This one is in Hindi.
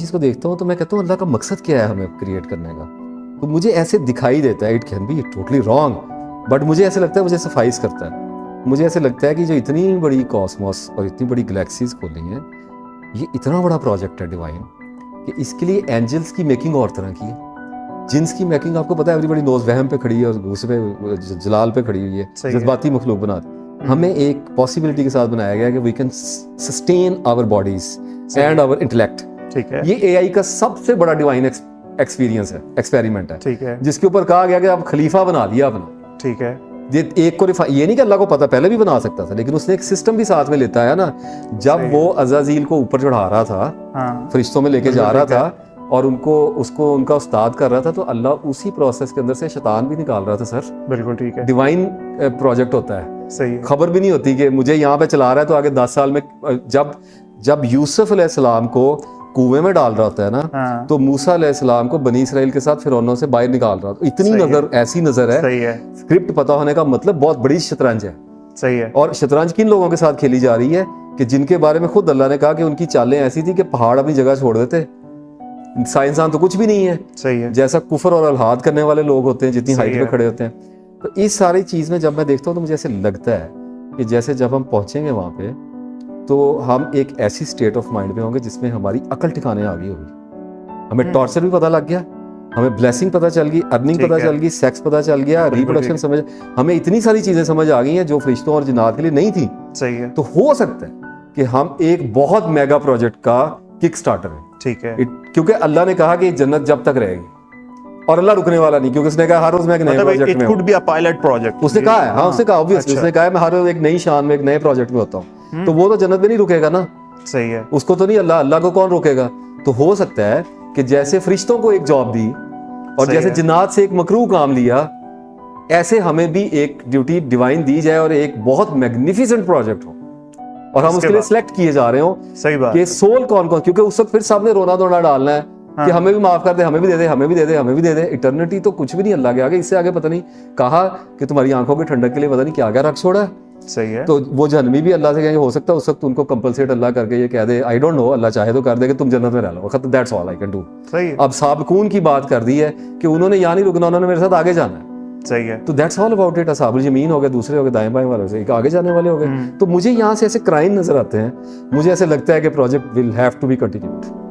चीज़ को देखता हूँ तो मैं कहता हूँ अल्लाह का मकसद क्या है हमें क्रिएट करने का। तो मुझे ऐसे दिखाई देता है, it can be totally wrong, but मुझे ऐसे लगता है, मुझे सफाइस करता है। मुझे ऐसे लगता है कि जो इतनी बड़ी कॉस्मोस और इतनी बड़ी गैलेक्सीज खोली हैं, ये इतना बड़ा प्रोजेक्ट है डिवाइन कि इसके लिए एंजल्स की मेकिंग और तरह की है, जिन्स की मेकिंग आपको पता है एवरीबॉडी नोज वहम पे खड़ी है और घूस पे जलाल पे खड़ी हुई है, जज्बाती मखलूक बना दी। हमें एक पॉसिबिलिटी के साथ बनाया गया है कि we can sustain our bodies and our intellect. ठीक है, ये एआई का सबसे बड़ा डिवाइन एक्सपीरियंस है, एक्सपेरिमेंट है। ठीक है, जिसके ऊपर कहा गया कि आप खलीफा बना दिया अपना। ठीक है, ये एक को ये नहीं कि अल्लाह को पता, पहले भी बना सकता था, लेकिन उसने एक सिस्टम भी साथ में लेता है ना। जब वो अज़ाज़ील को ऊपर चढ़ा रहा था, फरिश्तों में लेके जा रहा था और उसको उनका उस्ताद कर रहा था, तो अल्लाह उसी प्रोसेस के अंदर से शैतान भी निकाल रहा था। सर बिल्कुल ठीक है, डिवाइन प्रोजेक्ट होता है। सही है, खबर भी नहीं होती कि मुझे यहाँ पे चला रहा है तो आगे 10 साल में जब यूसुफ अलैहिस्सलाम को कुएं में डाल रहा होता है ना, तो मूसा अलैहिस्सलाम को बनी इसराइल के साथ फिरौनों से बाहर निकाल रहा था। इतनी नजर, ऐसी नजर है। सही है, स्क्रिप्ट पता होने का मतलब बहुत बड़ी शतरंज है। सही है, और शतरंज किन लोगों के साथ खेली जा रही है कि जिनके बारे में खुद अल्लाह ने कहा कि उनकी चालें ऐसी थी कि पहाड़ अपनी जगह छोड़ देते, साइंसदान तो कुछ भी नहीं है। सही है, जैसा कुफर और अलहाद करने वाले लोग होते हैं, जितनी हाइट पे खड़े होते हैं। तो इस सारी चीज में जब मैं देखता हूँ तो मुझे ऐसे लगता है कि जैसे जब हम पहुंचेंगे वहां पे तो हम एक ऐसी स्टेट ऑफ माइंड में होंगे जिसमें हमारी अकल ठिकाने आ गई होगी। हमें टॉर्चर भी पता लग गया, हमें ब्लेसिंग पता चल गई, अर्निंग पता चल गई, सेक्स पता चल गया, रिप्रोडक्शन समझ, हमें इतनी सारी चीजें समझ आ गई हैं जो फरिश्तों और जिन्नात के लिए नहीं थी। सही है, तो हो सकता है कि हम एक बहुत मेगा प्रोजेक्ट का किक स्टार्टर है। ठीक है, क्योंकि अल्लाह ने कहा कि जन्नत जब तक रहेगी, और अल्लाह रुकने वाला नहीं, क्योंकि उसने कहा हर रोज मैं एक नए प्रोजेक्ट में हूं। पायलट प्रोजेक्ट उसने कहा है। हाँ, उसने कहा ऑब्वियसली, उसने कहा है मैं हर रोज एक नई शान में एक नए प्रोजेक्ट में होता हूँ। तो वो तो जन्नत में नहीं रुकेगा ना। सही है, उसको तो नहीं, अल्लाह को कौन रोकेगा। तो हो सकता है कि जैसे फरिश्तों को एक जॉब दी और जैसे जिन्नात से एक मकरूह काम लिया, ऐसे हमें भी एक ड्यूटी डिवाइन दी जाए और एक बहुत मैग्निफिसेंट प्रोजेक्ट हो और हम उसके लिए सिलेक्ट किए जा रहे हो। सही बात, कि सोल कौन कौन, क्योंकि उस वक्त फिर सामने रोना धोना डालना है कि हमें भी माफ कर दे, हमें भी दे दे, हमें भी दे दे, हमें भी दे दे। इटर्निटी तो कुछ भी नहीं अल्लाह के आगे। इससे आगे पता नहीं, कहा कि तुम्हारी आंखों की ठंडक के लिए पता नहीं क्या क्या रख छोड़ा है। सही है, तो वो जन्मी भी अल्लाह से कहेंगे, हो सकता है उस वक्त उनको कंपलसेट अल्लाह करके ये कह दे, आई डोंट नो, अल्लाह चाहे तो कर दे कि तुम जन्नत में रह लो, वक्त that's all I can do. सही है, अब साबिकून की बात कर दी है कि उन्होंने यहाँ नहीं रुकना, उन्होंने मेरे साथ आगे जाना है। सही है, तो दैट्स ऑल अबाउट इट। असाबुल यमीन हो गए, दूसरे हो गए दाएं बाएं वाले से आगे जाने वाले हो गए। तो मुझे यहाँ से ऐसे क्राइम नजर आते हैं, मुझे ऐसे लगता है कि project will have to be continued.